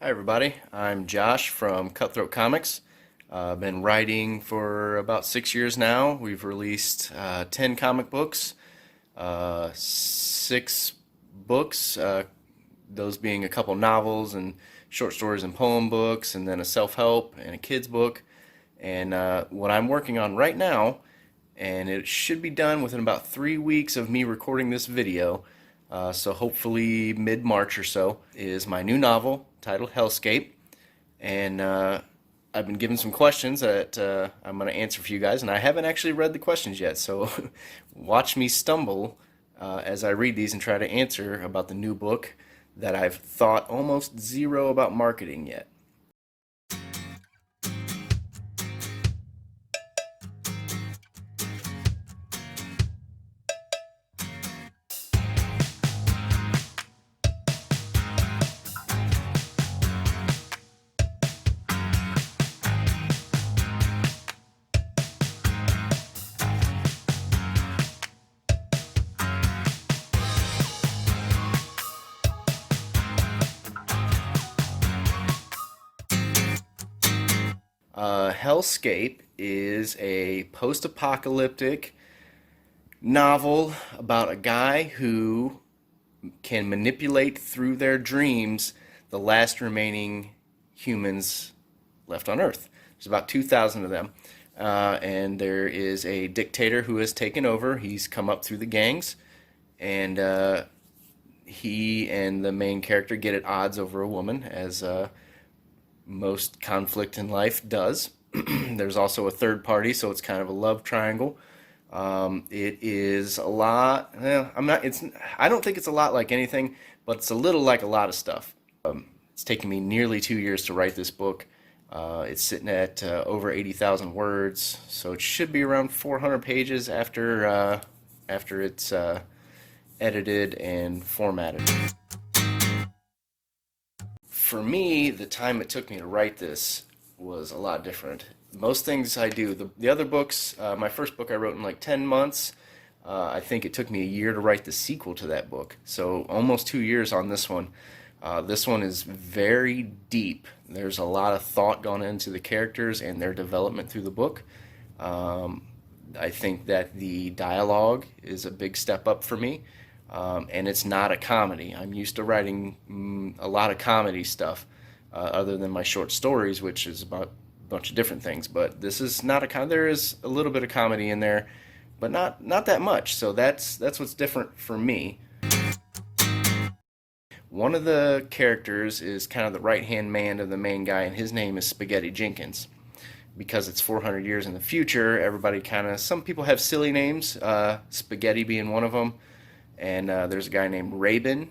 Hi everybody, I'm Josh from Cutthroat Comics. I've been writing for about 6 years now. We've released 10 comic books, 6 books, those being a couple novels and short stories and poem books, and then a self-help and a kids book. And what I'm working on right now, and it should be done within about 3 weeks of me recording this video, so hopefully mid-March or so, is my new novel titled Hellscape. And I've been given some questions that I'm going to answer for you guys, and I haven't actually read the questions yet, so watch me stumble as I read these and try to answer about the new book that I've thought almost zero about marketing yet. Hellscape is a post-apocalyptic novel about a guy who can manipulate through their dreams the last remaining humans left on Earth. There's about 2,000 of them. And there is a dictator who has taken over. He's come up through the gangs, and he and the main character get at odds over a woman, as most conflict in life does. There's also a third party, so it's kind of a love triangle. It is a lot. Well, I'm not. It's. I don't think it's a lot like anything, but it's a little like a lot of stuff. It's taken me nearly 2 years to write this book. It's sitting at over 80,000 words, so it should be around 400 pages after it's edited and formatted. For me, the time it took me to write this was a lot different. Most things I do, the other books, my first book I wrote in like 10 months. I think it took me a year to write the sequel to that book. So almost 2 years on this one. This one is very deep. There's a lot of thought gone into the characters and their development through the book. Um, I think that the dialogue is a big step up for me. And it's not a comedy. I'm used to writing a lot of comedy stuff, other than my short stories, which is about a bunch of different things. But this is not a com. There is a little bit of comedy in there, but not that much. So that's what's different for me. One of the characters is kind of the right-hand man of the main guy, and his name is Spaghetti Jenkins. Because it's 400 years in the future, everybody kind of, some people have silly names, Spaghetti being one of them. And there's a guy named Rabin,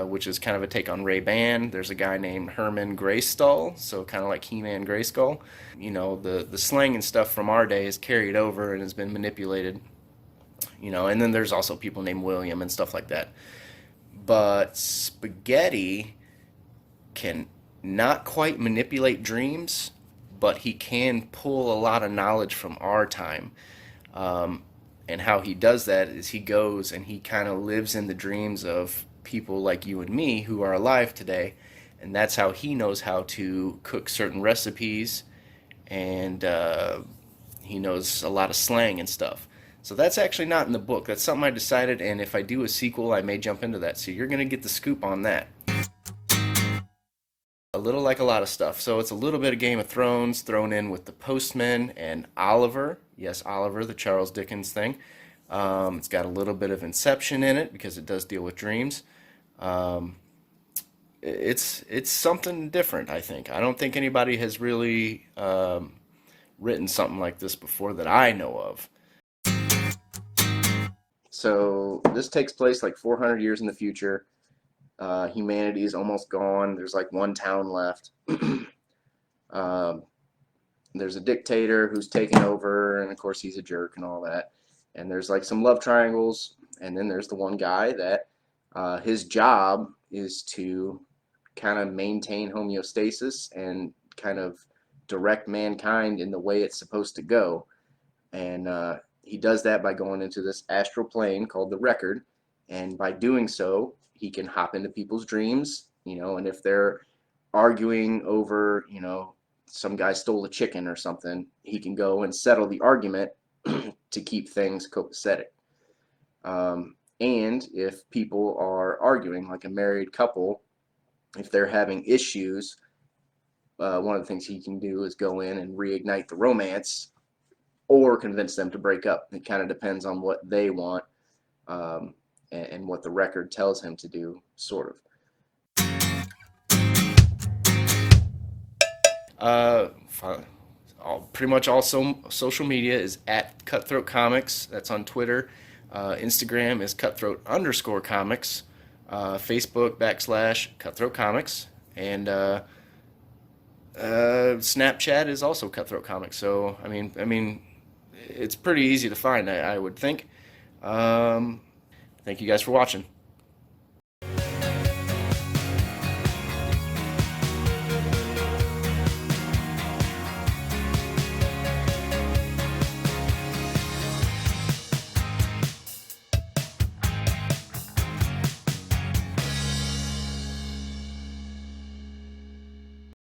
which is kind of a take on Ray-Ban. There's a guy named Herman Greystall, so kind of like He-Man Greyskull. You know, the slang and stuff from our day is carried over and has been manipulated. You know, and then there's also people named William and stuff like that. But Spaghetti can not quite manipulate dreams, but he can pull a lot of knowledge from our time. Um, and how he does that is he goes and he kind of lives in the dreams of people like you and me who are alive today. And that's how he knows how to cook certain recipes, and he knows a lot of slang and stuff. So that's actually not in the book. That's something I decided, and if I do a sequel, I may jump into that. So you're going to get the scoop on that. A little like a lot of stuff. So it's a little bit of Game of Thrones thrown in with the Postman and Oliver. Yes, Oliver, the Charles Dickens thing. It's got a little bit of Inception in it because it does deal with dreams. Um, it's something different, I think. I don't think anybody has really written something like this before that I know of. So this takes place like 400 years in the future. Humanity is almost gone. There's like one town left. um, there's a dictator who's taken over, and of course he's a jerk and all that. And there's like some love triangles, and then there's the one guy that his job is to kind of maintain homeostasis and kind of direct mankind in the way it's supposed to go. And he does that by going into this astral plane called the Record, and by doing so, he can hop into people's dreams, you know, and if they're arguing over, some guy stole a chicken or something, he can go and settle the argument to keep things copacetic. And if people are arguing, like a married couple, if they're having issues, one of the things he can do is go in and reignite the romance or convince them to break up. It kind of depends on what they want, and what the record tells him to do, sort of. Uh, Pretty much all social media is at Cutthroat Comics. That's on Twitter. Instagram is Cutthroat_Comics. Facebook /Cutthroat Comics. And Snapchat is also Cutthroat Comics. So I mean, it's pretty easy to find, I would think. Thank you guys for watching.